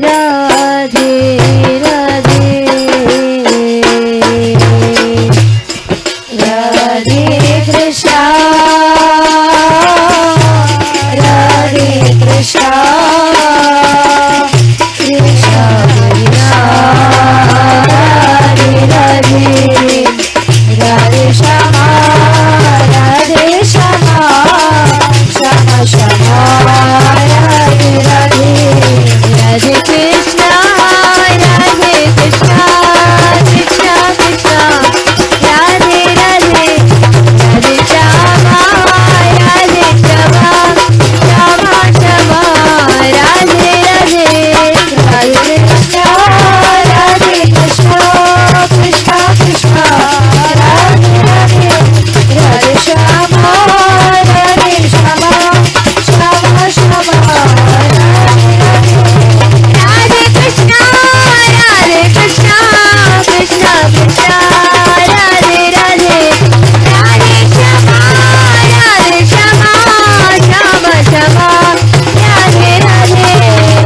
राधे राधे राधे कृष्णा राधे कृष्णा कृष्णा कृष्णा राधे राधे राधे श्यामा राधे श्यामा श्यामा श्यामा राधे राधे राधे कृष्णा राधे कृष्णा कृष्णा कृष्णा राधे राधे राधे श्यामा राधे श्यामा श्यामा श्यामा राधे राधे राधे कृष्णा राधे कृष्णा कृष्णा कृष्णा राधे राधे राधे श्यामा राधे श्यामा श्यामा श्यामा राधे कृष्णा राधे कृष्णा कृष्णा कृष्णा राधे राधे राधे श्यामा राधे श्यामा श्यामा श्यामा राधे राधे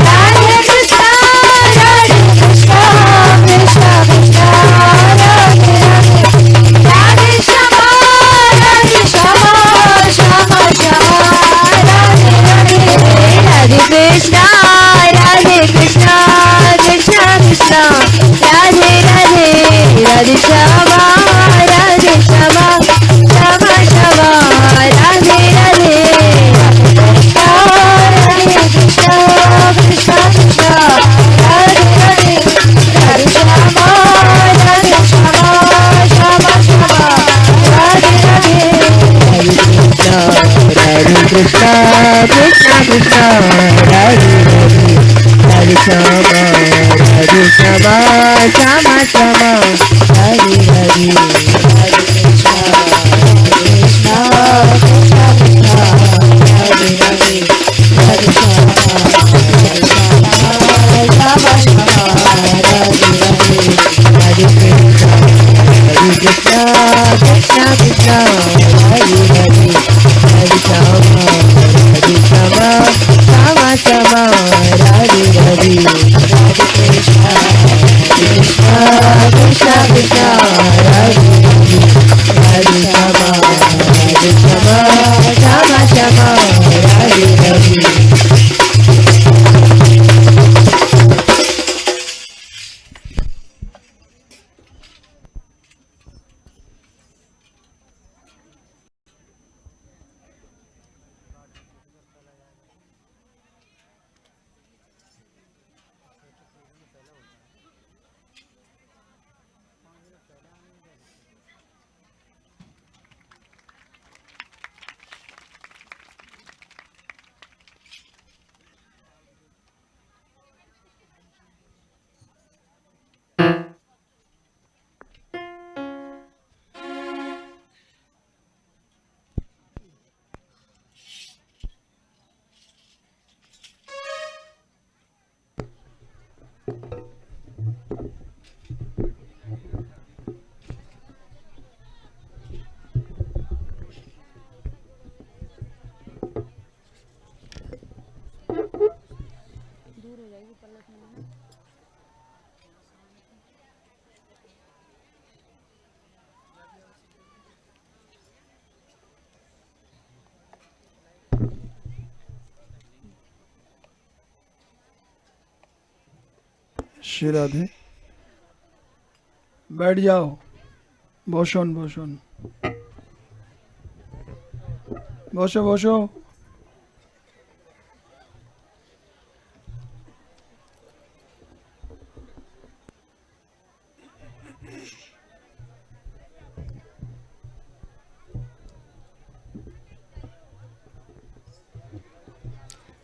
राधे कृष्णा राधे कृष्णा कृष्णा कृष्णा राधे राधे राधे श्यामा राधे श्यामा श्यामा श्यामा राधे राधे राधे कृष्णा राधे कृष्णा कृष्णा कृष्णा राधे राधे राधे श्यामा राधे श्यामा श्यामा श्यामा राधे राधे कृष्णा राधे कृष्णा कृष्णा कृष्णा राधे राधे राधे श्यामा राधे श्यामा श्यामा श्यामा राधे राधे राधे कृष्णा कृष्णा कृष्णा राधे राधे राधे श्यामा राधे श्यामा श्यामा श्यामा राधे राधे राधे कृष्णा कृष्णा कृष्णा कृष्णा राधे राधे राधे श्यामा श्यामा श्यामा राधे राधे राधे कृष्णा कृष्णा कृष्णा कृष्णा राधे राधे राधे श्यामा राधे श्यामा श्यामा श्यामा राधे राधे राधे कृष्णा कृष्णा कृष्णा कृष्णा राधे राधे राधे श्यामा राधे श्यामा श्यामा श्यामा राधे राधे श्री राधे। बैठ जाओ। বসুন বসুন বসো বসো।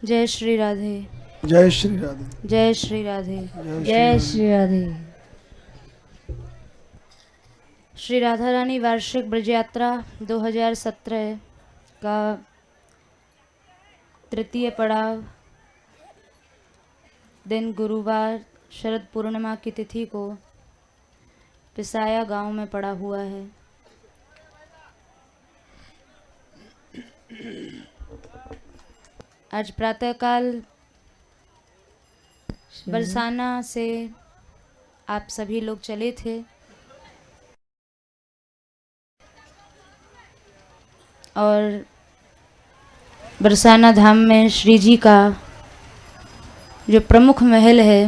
जय श्री राधे। जय श्री राधे। जय श्री राधे। जय श्री राधे। श्री राधा रानी वार्षिक ब्रज यात्रा 2017 का तृतीय पड़ाव दिन गुरुवार शरद पूर्णिमा की तिथि को पिसाया गांव में पड़ा हुआ है। आज प्रातःकाल बरसाना से आप सभी लोग चले थे और बरसाना धाम में श्री जी का जो प्रमुख महल है,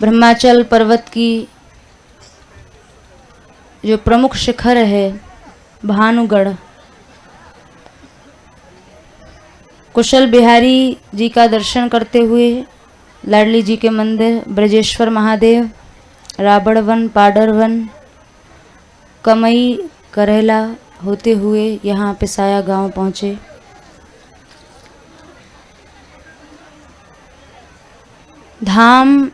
ब्रह्माचल पर्वत की जो प्रमुख शिखर है भानुगढ़, कुशल बिहारी जी का दर्शन करते हुए लाडली जी के मंदिर ब्रजेश्वर महादेव, रावण वन, पाडर वन, कमई, करेला होते हुए यहाँ पिसाया गांव पहुँचे। धाम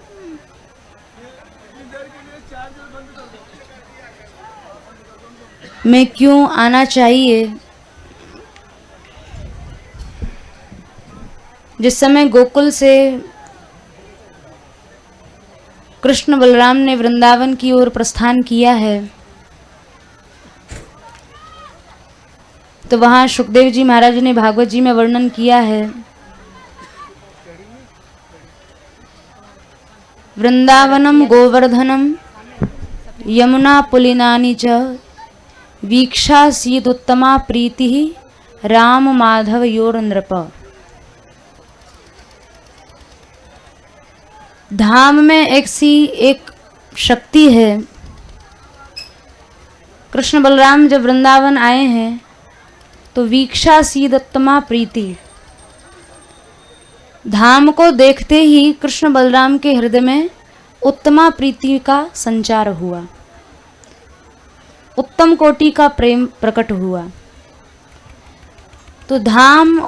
में क्यों आना चाहिए? जिस समय गोकुल से कृष्ण बलराम ने वृंदावन की ओर प्रस्थान किया है, तो वहाँ सुखदेव जी महाराज ने भागवत जी में वर्णन किया है, वृंदावनम गोवर्धनम यमुना पुलिनानि च वीक्षासीदुत्तमा प्रीति राम माधव योर नृप। धाम में एक शक्ति है। कृष्ण बलराम जब वृंदावन आए हैं तो वीक्षासीदुत्तमा प्रीति, धाम को देखते ही कृष्ण बलराम के हृदय में उत्तमा प्रीति का संचार हुआ, उत्तम कोटि का प्रेम प्रकट हुआ। तो धाम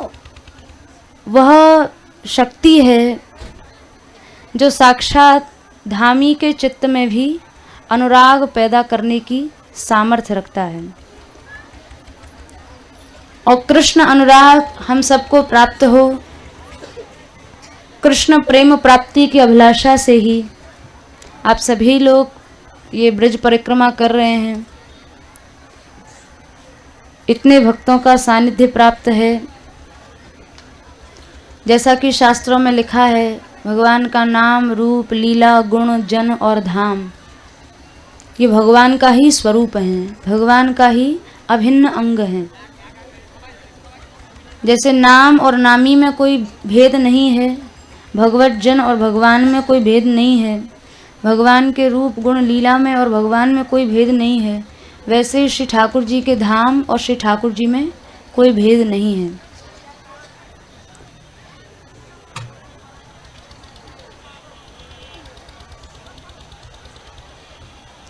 वह शक्ति है जो साक्षात धामी के चित्त में भी अनुराग पैदा करने की सामर्थ्य रखता है। और कृष्ण अनुराग हम सबको प्राप्त हो, कृष्ण प्रेम प्राप्ति की अभिलाषा से ही आप सभी लोग ये ब्रज परिक्रमा कर रहे हैं। इतने भक्तों का सानिध्य प्राप्त है। जैसा कि शास्त्रों में लिखा है, भगवान का नाम, रूप, लीला, गुण, जन और धाम ये भगवान का ही स्वरूप हैं, भगवान का ही अभिन्न अंग हैं। जैसे नाम और नामी में कोई भेद नहीं है, भगवत जन और भगवान में कोई भेद नहीं है, भगवान के रूप, गुण, लीला में और भगवान में कोई भेद नहीं है, वैसे ही श्री ठाकुर जी के धाम और श्री ठाकुर जी में कोई भेद नहीं है।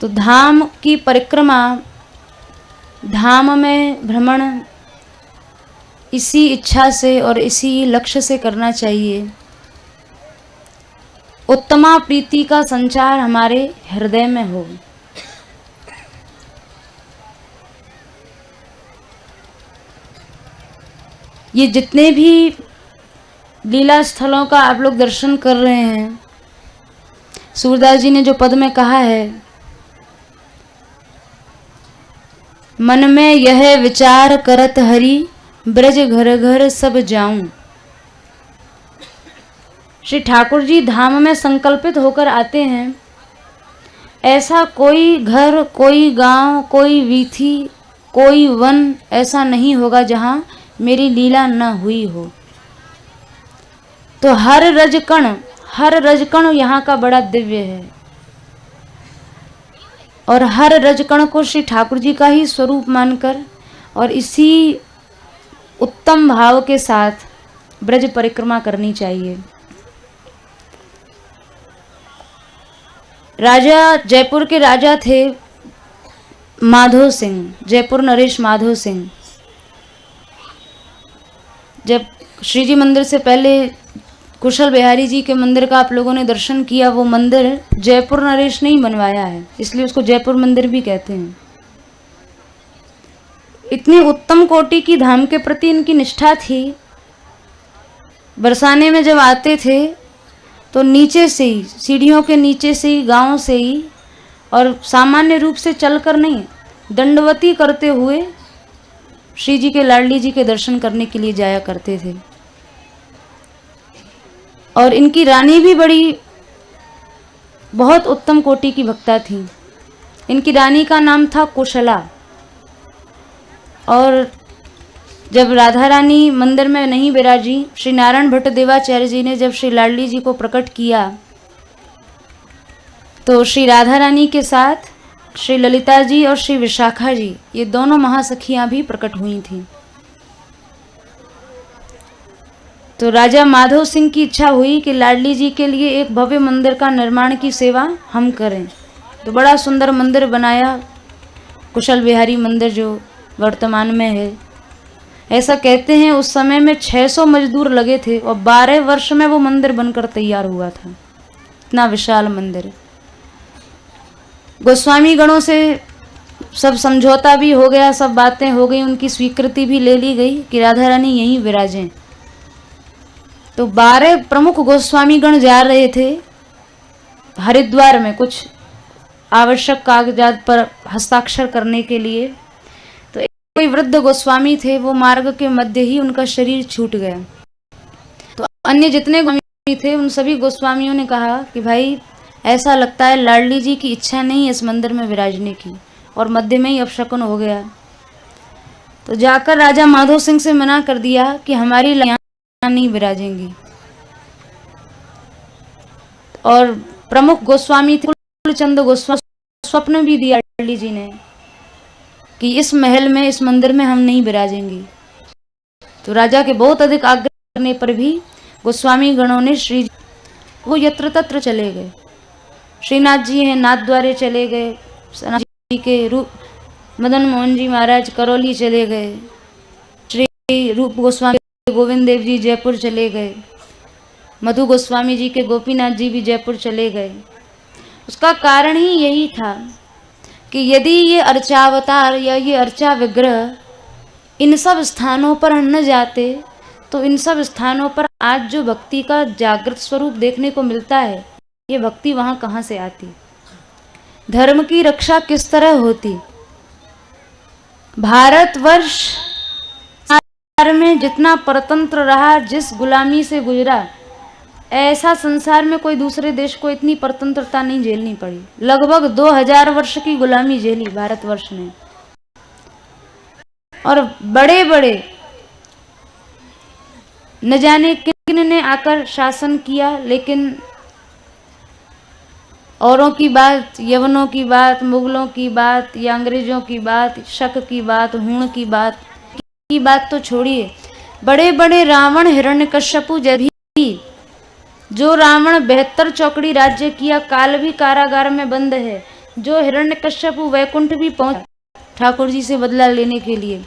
तो धाम की परिक्रमा, धाम में भ्रमण इसी इच्छा से और इसी लक्ष्य से करना चाहिए, उत्तमा प्रीति का संचार हमारे हृदय में हो। ये जितने भी लीला स्थलों का आप लोग दर्शन कर रहे हैं, सूरदास जी ने जो पद में कहा है, मन में यह विचार करत हरि ब्रज घर घर सब जाऊं। श्री ठाकुर जी धाम में संकल्पित होकर आते हैं। ऐसा कोई घर, कोई गांव, कोई वीथी, कोई वन ऐसा नहीं होगा जहां मेरी लीला न हुई हो। तो हर रजकण यहाँ का बड़ा दिव्य है और हर रजकण को श्री ठाकुर जी का ही स्वरूप मानकर और इसी उत्तम भाव के साथ ब्रज परिक्रमा करनी चाहिए। राजा, जयपुर के राजा थे माधो सिंह, जयपुर नरेश माधो सिंह। जब श्री जी मंदिर से पहले कुशल बिहारी जी के मंदिर का आप लोगों ने दर्शन किया, वो मंदिर जयपुर नरेश ने ही बनवाया है, इसलिए उसको जयपुर मंदिर भी कहते हैं। इतनी उत्तम कोटि की धाम के प्रति इनकी निष्ठा थी। बरसाने में जब आते थे तो नीचे से ही, सीढ़ियों के नीचे से ही, गांव से ही, और सामान्य रूप से चलकर नहीं, दंडवती करते हुए श्री जी के, लाडली जी के दर्शन करने के लिए जाया करते थे। और इनकी रानी भी बहुत उत्तम कोटि की भक्ता थी। इनकी रानी का नाम था कुशला। और जब राधा रानी मंदिर में नहीं विराजी, श्री नारायण भट्ट देवाचार्य जी ने जब श्री लाडली जी को प्रकट किया तो श्री राधा रानी के साथ श्री ललिता जी और श्री विशाखा जी, ये दोनों महासखियां भी प्रकट हुई थीं। तो राजा माधव सिंह की इच्छा हुई कि लाडली जी के लिए एक भव्य मंदिर का निर्माण की सेवा हम करें। तो बड़ा सुंदर मंदिर बनाया, कुशल विहारी मंदिर जो वर्तमान में है। ऐसा कहते हैं उस समय में 600 मजदूर लगे थे और 12 वर्ष में वो मंदिर बनकर तैयार हुआ था। इतना विशाल मंदिर। गोस्वामी गणों से सब समझौता भी हो गया, सब बातें हो गई, उनकी स्वीकृति भी ले ली गई कि राधा रानी यहीं विराजें। तो 12 प्रमुख गोस्वामी गण जा रहे थे हरिद्वार में कुछ आवश्यक कागजात पर हस्ताक्षर करने के लिए। तो कोई वृद्ध गोस्वामी थे, वो मार्ग के मध्य ही उनका शरीर छूट गया। तो अन्य जितने गोस्वामी थे उन सभी गोस्वामियों ने कहा कि भाई ऐसा लगता है लाडली जी की इच्छा नहीं है इस मंदिर में विराजने की, और मध्य में ही अपशकुन हो गया। तो जाकर राजा माधव सिंह से मना कर दिया कि हमारी यहाँ नहीं विराजेंगी। और प्रमुख गोस्वामी थे चंद गोस्वामी, स्वप्न भी दिया लाडली जी ने कि इस महल में, इस मंदिर में हम नहीं विराजेंगी। तो राजा के बहुत अधिक आग्रह करने पर भी गोस्वामी गणों ने वो यत्र तत्र चले गए। श्रीनाथ जी हैं नाथ द्वारे चले गए, सनातन जी के रूप मदन मोहन जी महाराज करौली चले गए, श्री रूप गोस्वामी गोविंद देव जी जयपुर चले गए, मधु गोस्वामी जी के गोपीनाथ जी भी जयपुर चले गए। उसका कारण ही यही था कि यदि ये अर्चावतार या ये अर्चा विग्रह इन सब स्थानों पर न जाते तो इन सब स्थानों पर आज जो भक्ति का जागृत स्वरूप देखने को मिलता है, ये भक्ति वहाँ कहाँ से आती, धर्म की रक्षा किस तरह होती। भारतवर्ष में जितना परतंत्र रहा, जिस गुलामी से गुजरा, ऐसा संसार में कोई दूसरे देश को इतनी परतंत्रता नहीं झेलनी पड़ी। लगभग 2000 वर्ष की गुलामी झेली भारतवर्ष ने। और बड़े बड़े न जाने किन ने आकर शासन किया, लेकिन औरों की बात, यवनों की बात, मुगलों की बात या अंग्रेजों की बात, शक की बात, हूण की बात तो छोड़िए। बड़े बड़े रावण, हिरण्यकश्यपु जैसे जो रावण 72 चौकड़ी राज्य किया, काल भी कारागार में बंद है, जो हिरण्यकश्यपु वैकुंठ भी पहुंचा ठाकुर जी से बदला लेने के लिए,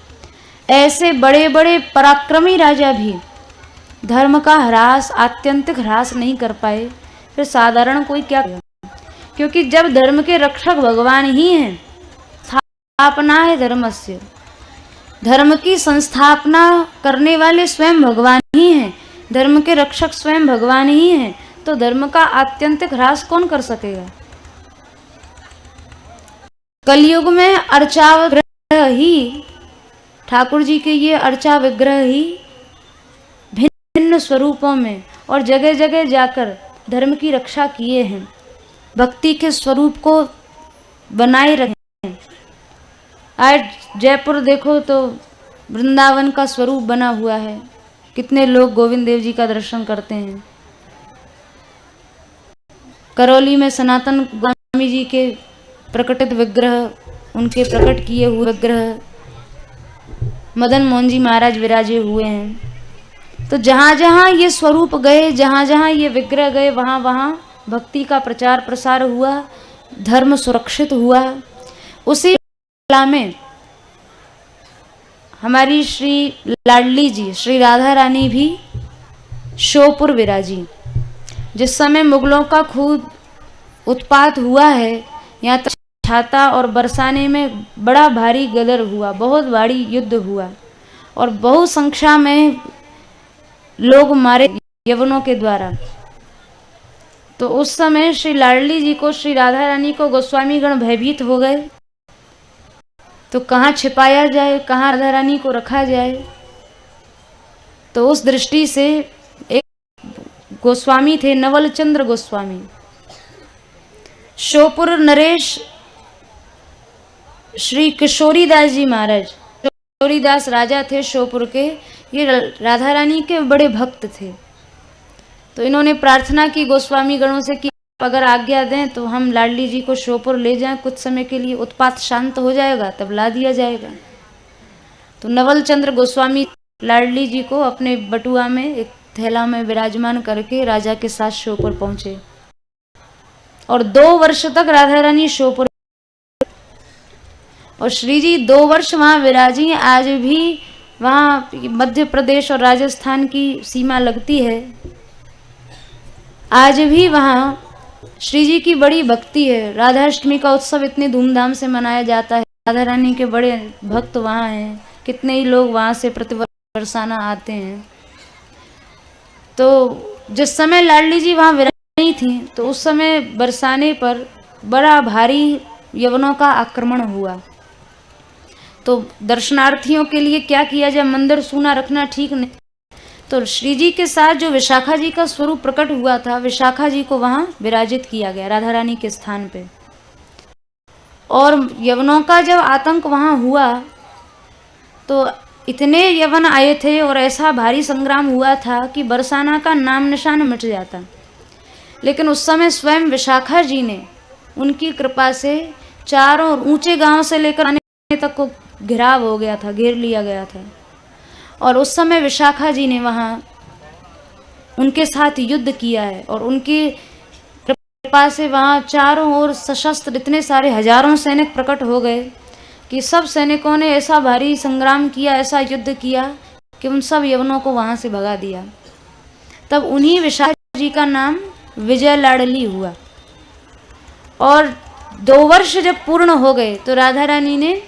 ऐसे बड़े बड़े पराक्रमी राजा भी धर्म का ह्रास, आत्यंतिक ह्रास नहीं कर पाए। फिर साधारण कोई क्या करे? क्योंकि जब धर्म के रक्षक भगवान ही हैं, स्थापना है धर्मस्य, धर्म की संस्थापना करने वाले स्वयं भगवान ही हैं, धर्म के रक्षक स्वयं भगवान ही हैं, तो धर्म का आत्यंतिक ह्रास कौन कर सकेगा। कलयुग में अर्चा विग्रह ही, ठाकुर जी के ये अर्चा विग्रह ही भिन्न स्वरूपों में और जगह जगह जाकर धर्म की रक्षा किए हैं, भक्ति के स्वरूप को बनाए रखे हैं। आज जयपुर देखो तो वृंदावन का स्वरूप बना हुआ है, कितने लोग गोविंद देव जी का दर्शन करते हैं। करौली में सनातन गोस्वामी जी के प्रकटित विग्रह, उनके प्रकट किए हुए विग्रह मदन मोहन जी महाराज विराजे हुए हैं। तो जहाँ जहाँ ये स्वरूप गए, जहाँ जहाँ ये विग्रह गए, वहाँ वहाँ भक्ति का प्रचार प्रसार हुआ, धर्म सुरक्षित हुआ। उसी कला में हमारी श्री लाडली जी, श्री राधा रानी भी श्योपुर विराजी। जिस समय मुगलों का खूब उत्पात हुआ है, यहाँ तक छाता और बरसाने में बड़ा भारी गदर हुआ, बहुत भारी युद्ध हुआ और बहु संख्या में लोग मारे यवनों के द्वारा। तो उस समय श्री लाडली जी को, श्री राधा रानी को गोस्वामी गण भयभीत हो गए। तो कहाँ छिपाया जाए, कहाँ राधा रानी को रखा जाए। तो उस दृष्टि से एक गोस्वामी थे नवल चंद्र गोस्वामी। श्योपुर नरेश श्री किशोरीदास जी महाराज, किशोरीदास राजा थे श्योपुर के, ये राधा रानी के बड़े भक्त थे। तो इन्होंने प्रार्थना की गोस्वामी गणों से कि अगर आज्ञा दें तो हम लाडली जी को श्योपुर ले जाएं, कुछ समय के लिए उत्पात शांत हो जाएगा तब ला दिया जाएगा। तो नवल चंद्र गोस्वामी लाडली जी को अपने बटुआ में एक थैला में विराजमान करके राजा के साथ श्योपुर पहुंचे और 2 वर्ष तक राधा रानी श्योपुर और श्री जी 2 वर्ष वहाँ विराजी। आज भी वहाँ मध्य प्रदेश और राजस्थान की सीमा लगती है। आज भी वहाँ श्री जी की बड़ी भक्ति है। राधाष्टमी का उत्सव इतने धूमधाम से मनाया जाता है। राधा रानी के बड़े भक्त वहाँ हैं, कितने ही लोग वहाँ से प्रतिवर्ष बरसाना आते हैं। तो जिस समय लाडली जी वहाँ विराजी थी तो उस समय बरसाने पर बड़ा भारी यवनों का आक्रमण हुआ। तो दर्शनार्थियों के लिए क्या किया जाए, मंदिर सूना रखना ठीक नहीं। तो श्री जी के साथ जो विशाखा जी का स्वरूप प्रकट हुआ था, विशाखा जी को वहाँ विराजित किया गया राधा रानी के स्थान पे। और यवनों का जब आतंक वहाँ हुआ तो इतने यवन आए थे और ऐसा भारी संग्राम हुआ था कि बरसाना का नाम निशान मिट जाता। लेकिन उस समय स्वयं विशाखा जी ने उनकी कृपा से चारों ऊंचे गांव से लेकर आने तक को घिराव हो गया था, घेर लिया गया था। और उस समय विशाखा जी ने वहाँ उनके साथ युद्ध किया है और उनकी कृपा से वहाँ चारों ओर सशस्त्र इतने सारे हजारों सैनिक प्रकट हो गए कि सब सैनिकों ने ऐसा भारी संग्राम किया, ऐसा युद्ध किया कि उन सब यवनों को वहाँ से भगा दिया। तब उन्हीं विशाखा जी का नाम विजय लाडली हुआ। और 2 वर्ष जब पूर्ण हो गए तो राधा रानी ने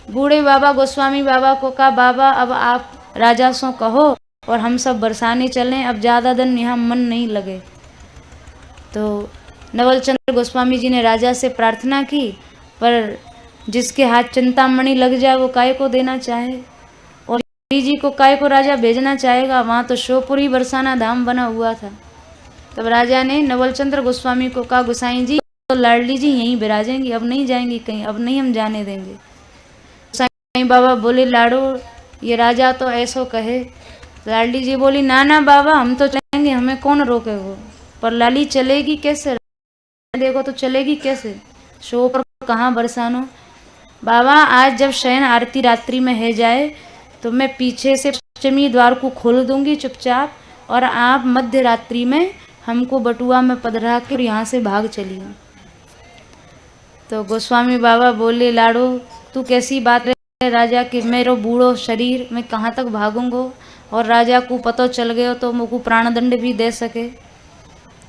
बूढ़े बाबा गोस्वामी बाबा को कहा, बाबा अब आप राजा सो कहो और हम सब बरसाने चलें, अब ज़्यादा दिन यहाँ मन नहीं लगे। तो नवल चंद्र गोस्वामी जी ने राजा से प्रार्थना की, पर जिसके हाथ चिंतामणि लग जाए वो काय को देना चाहे, और श्री जी को काय को राजा भेजना चाहेगा। वहाँ तो श्योपुर ही बरसाना धाम बना हुआ था। तब राजा ने नवल चंद्र गोस्वामी को कहा, गोसाई जी तो लाडली जी यहीं विराजेंगी, अब नहीं जाएंगी कहीं, अब नहीं हम जाने देंगे। गोसाई बाबा बोले, लाडो ये राजा तो ऐसो कहे। लाडली जी बोली, ना ना बाबा हम तो चलेंगे, हमें कौन रोके वो, पर लाली चलेगी कैसे, देखो तो चलेगी कैसे, श्योपुर कहाँ बरसानो। बाबा आज जब शयन आरती रात्रि में है जाए तो मैं पीछे से पश्चिमी द्वार को खोल दूंगी चुपचाप, और आप मध्य रात्रि में हमको बटुआ में पधरा कर यहाँ से भाग चलिए। तो गोस्वामी बाबा बोले, लाडो तू कैसी बात है राजा कि मेरो बूढ़ो शरीर मैं कहाँ तक भागूंगो, और राजा को पतो चल गयो तो मुझको प्राणदंड भी दे सके।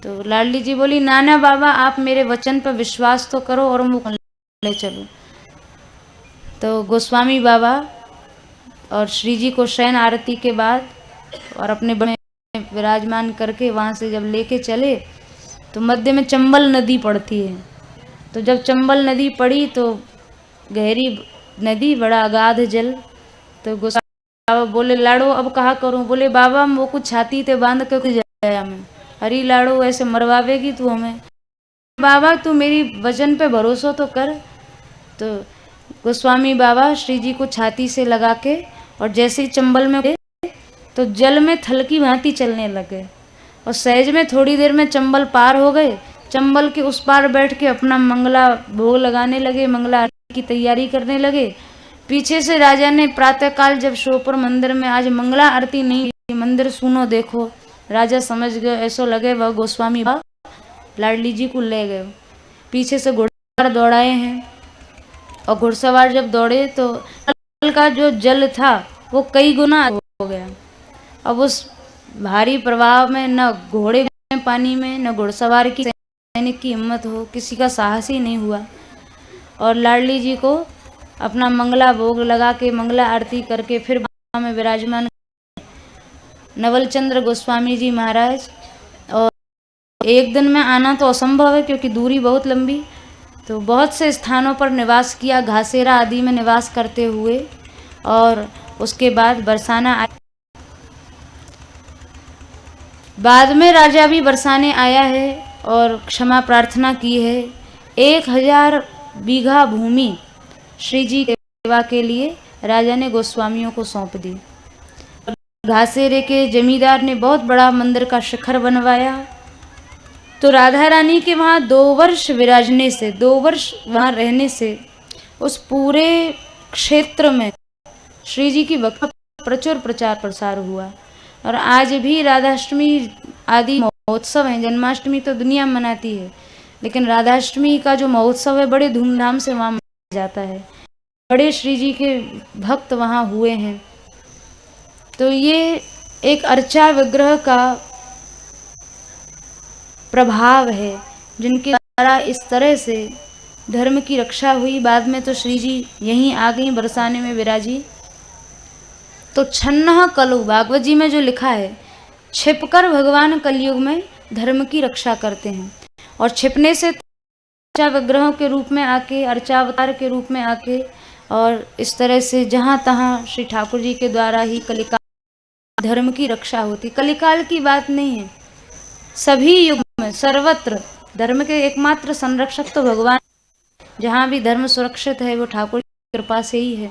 तो लाडली जी बोली, ना ना बाबा आप मेरे वचन पर विश्वास तो करो और मुझको ले चलो। तो गोस्वामी बाबा और श्री जी को शयन आरती के बाद और अपने बड़े विराजमान करके वहाँ से जब लेके चले तो मध्य में चंबल नदी पड़ती है। तो जब चंबल नदी पड़ी तो गहरी नदी, बड़ा अगाध जल। तो गोस्वामी बाबा बोले, लाडो अब कहा करूं। बोले, बाबा वो कुछ छाती ते बांध के जाया मैं, हरी लाडो ऐसे मरवावेगी तू हमें, बाबा तू मेरी वचन पे भरोसा तो कर। तो गोस्वामी बाबा श्री जी को छाती से लगा के और जैसे ही चंबल में गए तो जल में थल की भांति चलने लगे, और सहज में थोड़ी देर में चंबल पार हो गए। चंबल के उस पार बैठ के अपना मंगला भोग लगाने लगे, मंगला आरती की तैयारी करने लगे। पीछे से राजा ने प्रातःकाल जब श्योपुर मंदिर में आज मंगला आरती नहीं, मंदिर सुनो देखो, राजा समझ गए, ऐसा लगे वह गोस्वामी बाबा लाडली जी को ले गए। पीछे से घोड़सवार दौड़ाए हैं, और घुड़सवार जब दौड़े तो जल का जो जल था वो कई गुना हो गया। अब उस भारी प्रवाह में न घोड़े में पानी में, न घुड़सवार की सैनिक की हिम्मत हो, किसी का साहस ही नहीं हुआ। और लाडली जी को अपना मंगला भोग लगा के मंगला आरती करके फिर में विराजमान नवल चंद्र गोस्वामी जी महाराज। और एक दिन में आना तो असंभव है क्योंकि दूरी बहुत लंबी, तो बहुत से स्थानों पर निवास किया, घासेरा आदि में निवास करते हुए, और उसके बाद बरसाना बाद में राजा भी बरसाने आया है और क्षमा प्रार्थना की है। 1000 बीघा भूमि श्री जी की सेवा के लिए राजा ने गोस्वामियों को सौंप दी। घासेरे के जमींदार ने बहुत बड़ा मंदिर का शिखर बनवाया। तो राधा रानी के वहाँ 2 वर्ष विराजने से, 2 वर्ष वहाँ रहने से उस पूरे क्षेत्र में श्री जी की भक्ति प्रचुर प्रचार प्रसार हुआ। और आज भी राधाष्टमी आदि महोत्सव हैं। जन्माष्टमी तो दुनिया मनाती है, लेकिन राधाष्टमी का जो महोत्सव है बड़े धूमधाम से वहाँ मनाया जाता है। बड़े श्री जी के भक्त वहाँ हुए हैं। तो ये एक अर्चा विग्रह का प्रभाव है, जिनके द्वारा इस तरह से धर्म की रक्षा हुई। बाद में तो श्री जी यहीं आ गई, बरसाने में विराजी। तो छन्नह कलु, भागवत जी में जो लिखा है, छिपकर भगवान कलयुग में धर्म की रक्षा करते हैं। और छिपने से अर्चा विग्रहों के रूप में आके, अर्चावतार के रूप में आके, और इस तरह से जहाँ तहाँ श्री ठाकुर जी के द्वारा ही कलिकाल धर्म की रक्षा होती। कलिकाल की बात नहीं है, सभी युग में सर्वत्र धर्म के एकमात्र संरक्षक तो भगवान। जहाँ भी धर्म सुरक्षित है वो ठाकुर की कृपा से ही है।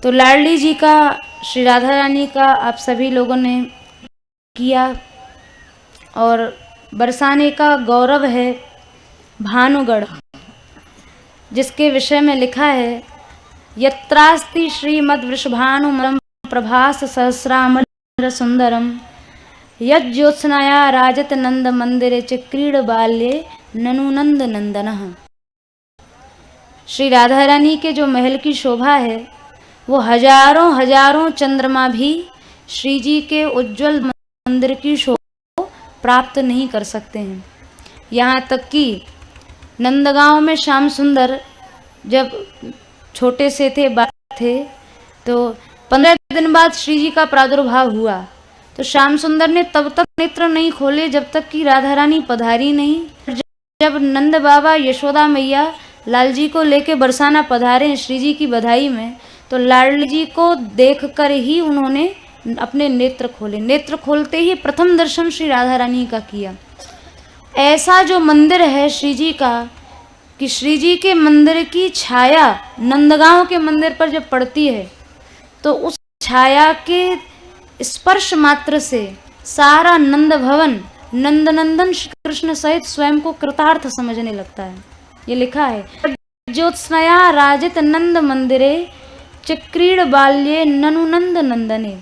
तो लाडली जी का, श्री राधा रानी का आप सभी लोगों ने किया। और बरसाने का गौरव है भानुगढ़, जिसके विषय में लिखा है, यत्रास्ति श्रीमद् वृषभानुमलम प्रभास सहस्रामल सुंदरम यज्योत्स्नाया राजत नंद मंदिरे च क्रीड बाल्ये ननु नंद नंदनः। श्री राधा रानी के जो महल की शोभा है वो हजारों हजारों चंद्रमा भी श्री जी के उज्जवल मंदिर की शोभा को प्राप्त नहीं कर सकते हैं। यहाँ तक कि नंदगांव में श्याम सुंदर जब छोटे से थे, बालक थे, तो 15 दिन बाद श्री जी का प्रादुर्भाव हुआ। तो श्याम सुंदर ने तब तक नेत्र नहीं खोले जब तक कि राधा रानी पधारी नहीं। जब नंद बाबा यशोदा मैया लाल जी को लेके बरसाना पधारे श्री जी की बधाई में, तो लाल जी को देखकर ही उन्होंने अपने नेत्र खोले। नेत्र खोलते ही प्रथम दर्शन श्री राधा रानी का किया। ऐसा जो मंदिर है श्री जी का, कि श्री जी के मंदिर की छाया नंदगांव के मंदिर पर जब पड़ती है तो उस छाया के स्पर्श मात्र से सारा नंद भवन नंदनंदन श्री कृष्ण सहित स्वयं को कृतार्थ समझने लगता है। ये लिखा है, ज्योत्स्नया राजित नंद मंदिरे चक्रीड बाल्ये ननु नंद नंदने।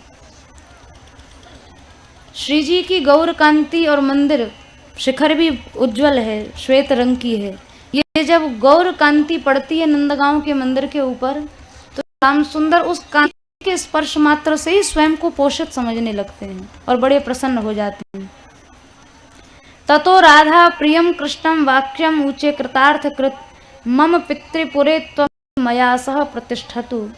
श्री जी की गौर कांति और मंदिर शिखर भी उज्जवल है, श्वेत रंग की है। ये जब गौर कांति पड़ती है नंदगांव के मंदिर के ऊपर, तो श्याम सुंदर उस कांति के स्पर्श मात्र से ही स्वयं को पोषित समझने लगते हैं और बड़े प्रसन्न हो जाते हैं। ततो राधा प्रियम कृष्णम वाक्यम ऊचे कृतार्थ कृत मम पितृपुरे त्वं मया सह प्रतिष्ठतु।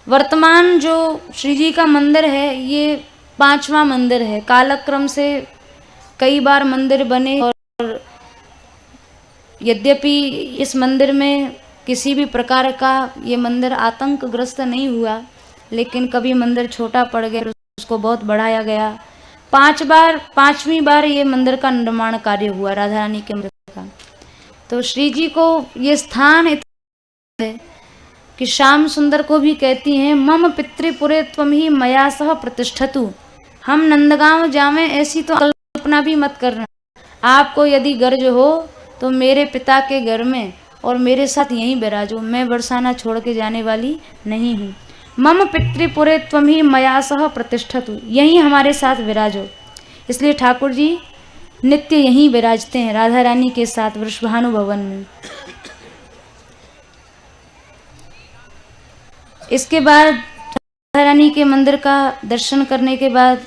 वर्तमान जो श्री जी का मंदिर है ये 5वां मंदिर है। कालक्रम से कई बार मंदिर बने और यद्यपि इस मंदिर में किसी भी प्रकार का ये मंदिर आतंकग्रस्त नहीं हुआ, लेकिन कभी मंदिर छोटा पड़ गया, उसको बहुत बढ़ाया गया। 5वीं बार ये मंदिर का निर्माण कार्य हुआ राधा रानी के मंदिर का। तो श्री जी को ये स्थान इतना है कि श्याम सुंदर को भी कहती हैं, मम पितृपुरे त्वं ही मया सह प्रतिष्ठतु। हम नंदगांव जावें ऐसी तो कल्पना भी मत करना। आपको यदि गर्ज हो तो मेरे पिता के घर में और मेरे साथ यहीं विराजो। मैं बरसाना छोड़ के जाने वाली नहीं हूँ। मम पितृपुरे त्वं ही मया सह प्रतिष्ठतु, यहीं हमारे साथ विराजो। इसलिए ठाकुर जी नित्य यहीं विराजते हैं राधा रानी के साथ वृषभानु भवन में। इसके बाद राधा रानी के मंदिर का दर्शन करने के बाद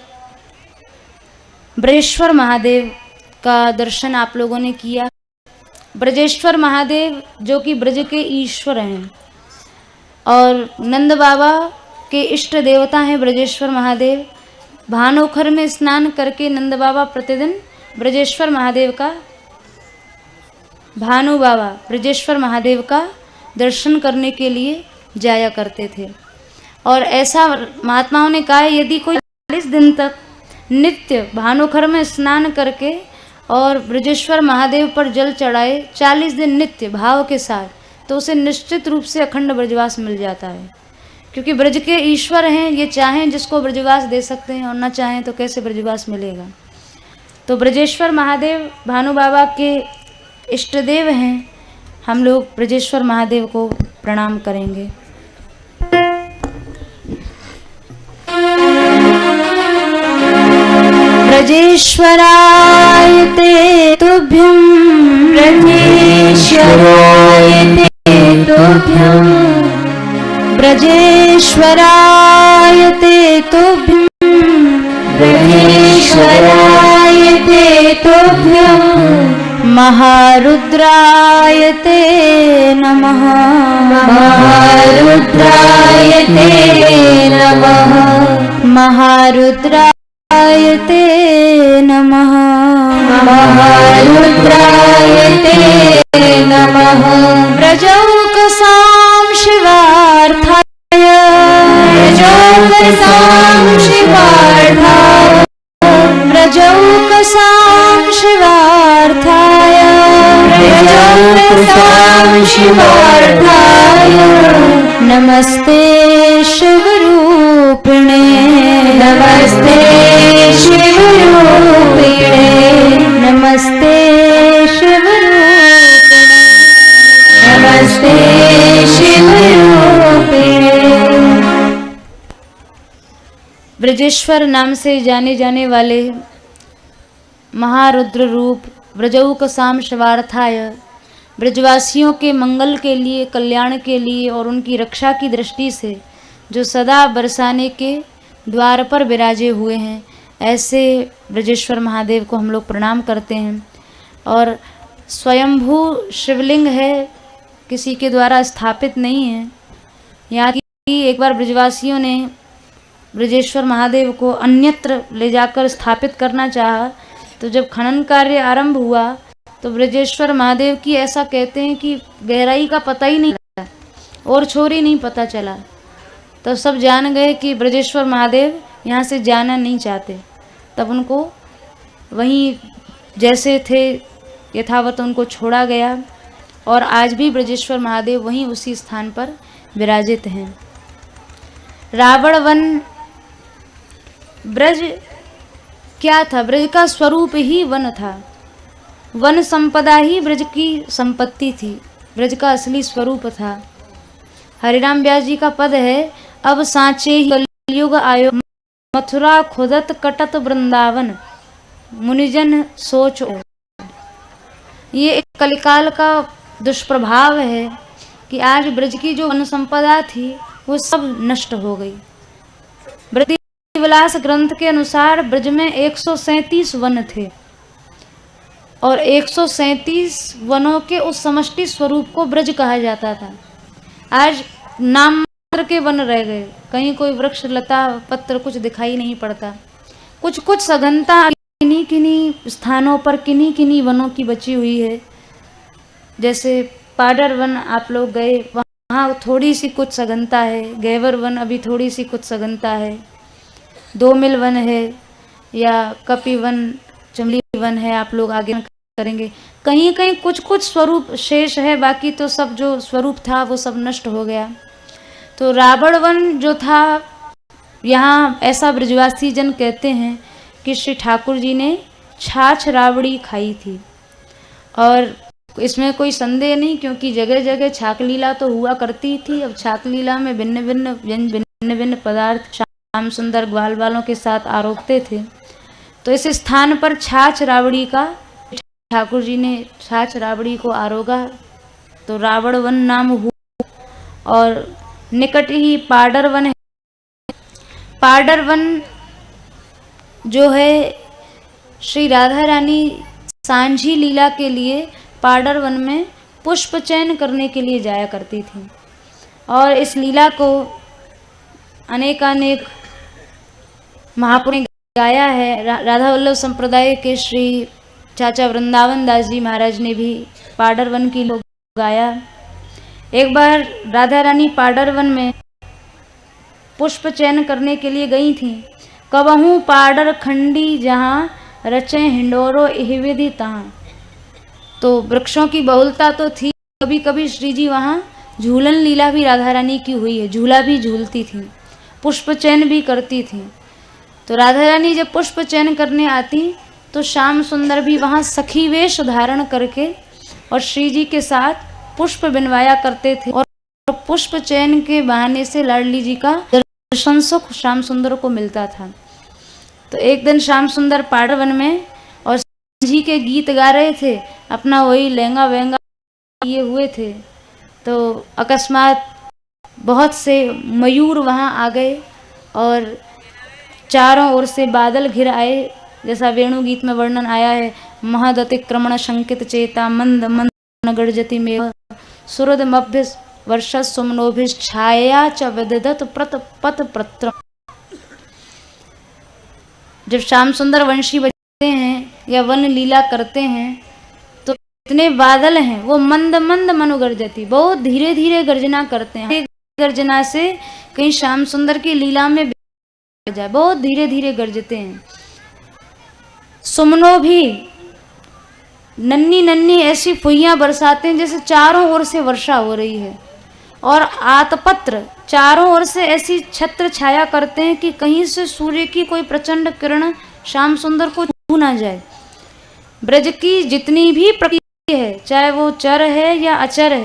ब्रजेश्वर महादेव का दर्शन आप लोगों ने किया। ब्रजेश्वर महादेव जो कि ब्रज के ईश्वर हैं और नंद बाबा के इष्ट देवता हैं ब्रजेश्वर महादेव। भानोखर में स्नान करके नंद बाबा प्रतिदिन ब्रजेश्वर महादेव का, भानु बाबा ब्रजेश्वर महादेव का दर्शन करने के लिए जाया करते थे। और ऐसा महात्माओं ने कहा है, यदि कोई 40 दिन तक नित्य भानुखर में स्नान करके और ब्रजेश्वर महादेव पर जल चढ़ाए 40 दिन नित्य भाव के साथ, तो उसे निश्चित रूप से अखंड ब्रजवास मिल जाता है। क्योंकि ब्रज के ईश्वर हैं, ये चाहें जिसको ब्रजवास दे सकते हैं और न चाहें तो कैसे ब्रजवास मिलेगा। तो ब्रजेश्वर महादेव भानु बाबा के इष्ट देव हैं। हम लोग ब्रजेश्वर महादेव को प्रणाम करेंगे। ब्रजेश्वराय ते तुभ्यं, ब्रजेश्वराय ते तुभ्यं, ब्रजेश्वराय ते तुभ्यं, ब्रजेश्वराय ते तुभ्यं, महारुद्राय ते नमः, महारुद्राय ते नमः, महारुद्राय ते नमः, महारुद्राय ते नमः। ब्रजौकसां शिवार्थाय, ब्रजौकसां शिवार्थाय, ब्रजौकसां शिवार्थाय, ब्रजौकसां शिवार्थाय, नमस्ते शिवरूपिणे, नमस्ते शिवरूपिणे, नमस्ते शिवरूपिणे, नमस्ते शिवरूपिणे। ब्रजेश्वर नाम से जाने जाने वाले महारुद्र रूप ब्रजौकसां शिवार्थाय, ब्रजवासियों के मंगल के लिए, कल्याण के लिए और उनकी रक्षा की दृष्टि से जो सदा बरसाने के द्वार पर विराजे हुए हैं, ऐसे ब्रजेश्वर महादेव को हम लोग प्रणाम करते हैं। और स्वयंभू शिवलिंग है, किसी के द्वारा स्थापित नहीं है। यहाँ की एक बार ब्रजवासियों ने ब्रजेश्वर महादेव को अन्यत्र ले जाकर स्थापित करना चाहा, तो जब खनन कार्य आरंभ हुआ तो ब्रजेश्वर महादेव की ऐसा कहते हैं कि गहराई का पता ही नहीं लगा और छोर ही नहीं पता चला। तो सब जान गए कि ब्रजेश्वर महादेव यहाँ से जाना नहीं चाहते। तब उनको वहीं जैसे थे यथावत उनको छोड़ा गया और आज भी ब्रजेश्वर महादेव वहीं उसी स्थान पर विराजित हैं। रावण वन, ब्रज क्या था? ब्रज का स्वरूप ही वन था। वन संपदा ही ब्रज की संपत्ति थी, ब्रज का असली स्वरूप था। हरिराम व्यास जी का पद है, अब सांचे ही कलयुग आयो, मथुरा खुदत कटत वृंदावन, मुनिजन सोचो। ये एक कलिकाल का दुष्प्रभाव है कि आज ब्रज की जो वन संपदा थी वो सब नष्ट हो गई। ब्रज विलास ग्रंथ के अनुसार ब्रज में 137 वन थे और 137 वनों के उस समष्टि स्वरूप को ब्रज कहा जाता था। आज नाम मात्र के वन रह गए, कहीं कोई वृक्ष लता पत्र कुछ दिखाई नहीं पड़ता। कुछ कुछ सघनता किन्हीं किन्हीं स्थानों पर किन्हीं किन्हीं वनों की बची हुई है। जैसे पाडर वन आप लोग गए, वहाँ थोड़ी सी कुछ सघनता है। गैवर वन अभी थोड़ी सी कुछ सघनता है। 2 मिल वन है या कपि वन, चमली वन है, आप लोग आगे करेंगे। कहीं कहीं कुछ कुछ स्वरूप शेष है, बाकी तो सब जो स्वरूप था वो सब नष्ट हो गया। तो रावण वन जो था, यहाँ ऐसा ब्रजवासी जन कहते हैं कि श्री ठाकुर जी ने छाछ राबड़ी खाई थी। और इसमें कोई संदेह नहीं, क्योंकि जगह जगह छाक लीला तो हुआ करती थी। अब छाक लीला में भिन्न भिन्न पदार्थ श्याम सुंदर ग्वाल वालों के साथ आरोपते थे। तो इस स्थान पर छाछ राबड़ी का ठाकुर जी ने छाछ राबड़ी को आरोगा, तो रावण वन नाम हुआ। और निकट ही पाडर वन है। पाडर वन जो है, श्री राधा रानी सांझी लीला के लिए पाडर वन में पुष्प चयन करने के लिए जाया करती थी। और इस लीला को अनेकानेक महापुरुषों ने गाया है। राधा वल्लभ संप्रदाय के श्री चाचा वृंदावन दास जी महाराज ने भी पाडर वन की लोग गाया। एक बार राधा रानी पाडर वन में पुष्प चयन करने के लिए गई थी। कबहू पाडर खंडी जहाँ रचे हिंडोरो इहविधि तहाँ। तो वृक्षों की बहुलता तो थी, कभी कभी श्री जी वहाँ झूलन लीला भी राधा रानी की हुई है, झूला भी झूलती थी, पुष्प चयन भी करती थी। तो राधा रानी जब पुष्प चयन करने आती तो श्याम सुंदर भी वहाँ सखी वेश धारण करके और श्री जी के साथ पुष्प बिनवाया करते थे, और पुष्प चयन के बहाने से लाडली जी का दर्शन सुख श्याम सुंदर को मिलता था। तो एक दिन श्याम सुंदर पाडरवन में और जी के गीत गा रहे थे, अपना वही लहंगा वहंगा ये हुए थे, तो अकस्मात बहुत से मयूर वहाँ आ गए और चारों ओर से बादल घिर आए। जैसा वेणु गीत में वर्णन आया है, महदतिक्रमण शंकित चेता मंद मंद गर्जति में सुहृदमभ्य वर्षस सुमनोभिष छाया च विदधत प्रत पत प्रत्र। जब श्याम सुंदर वंशी बजते हैं या वन लीला करते हैं तो इतने बादल हैं, वो मंद मंद मनुगर्जति, बहुत धीरे धीरे गर्जना करते हैं। गर्जना से कहीं श्याम सुंदर की लीला में जाए, बहुत धीरे धीरे गर्जते हैं। सुमनो भी नन्ही नन्ही ऐसी फुइयां बरसाते हैं जैसे चारों ओर से वर्षा हो रही है, और आतपत्र चारों ओर से ऐसी छत्र छाया करते हैं कि कहीं से सूर्य की कोई प्रचंड किरण श्याम सुंदर को छू ना जाए। ब्रज की जितनी भी प्रकृति है, चाहे वो चर है या अचर है,